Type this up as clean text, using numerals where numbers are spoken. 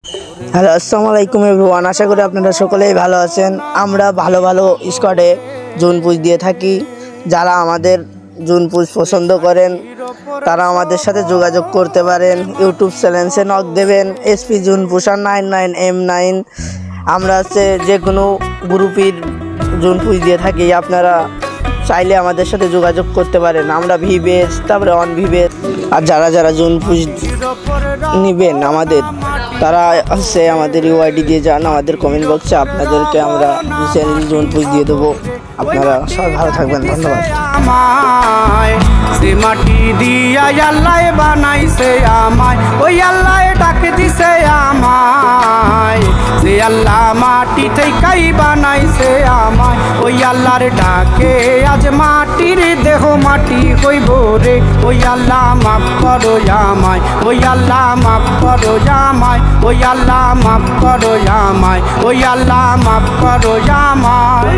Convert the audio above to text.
Hello, আসসালামু আলাইকুম everyone. আশা করি আপনারা সকলেই ভালো আছেন। আমরা ভালো ভালো স্কোয়াডে জুন পুজ দিয়ে থাকি। যারা আমাদের জুন পুজ পছন্দ করেন তারা আমাদের সাথে যোগাযোগ করতে পারেন। ইউটিউব চ্যানেলে নক দেবেন SP জুন পুষার 99M9। আমরা হচ্ছে যে কোনো গ্রুপের জুন পুজ দিয়ে থাকি। আপনারা চাইলে আমাদের সাথে যোগাযোগ করতে পারেন। আমরা ভিভেজ, তারপরে অন ভিভেজ। আর যারা যারা জুন পুজ নেবেন আমাদের, তারা হচ্ছে আমাদের UID দিয়ে যান আমাদের কমেন্ট বক্সে। আপনাদেরকে আমরা জুন পুজ দিয়ে দেবো। আপনারা সবাই ভালো থাকবেন, ধন্যবাদ। সে মাটি দিয়া আল্লাহ বানাইছে আমায়, ওই আল্লাহ ডাক দিছে আমায়। সে আল্লাহ মাটি থেকেই বানাইছে আমায়, ওই আল্লাহর ডাকে আজ মাটির দেহ মাটি হইব রে। ওই আল্লাহ মাফ করো আমায়, ওই আল্লাহ মাফ করো আমায়, ওই আল্লাহ মাফ করো আমায়, ওই আল্লাহ মাফ করো আমায়।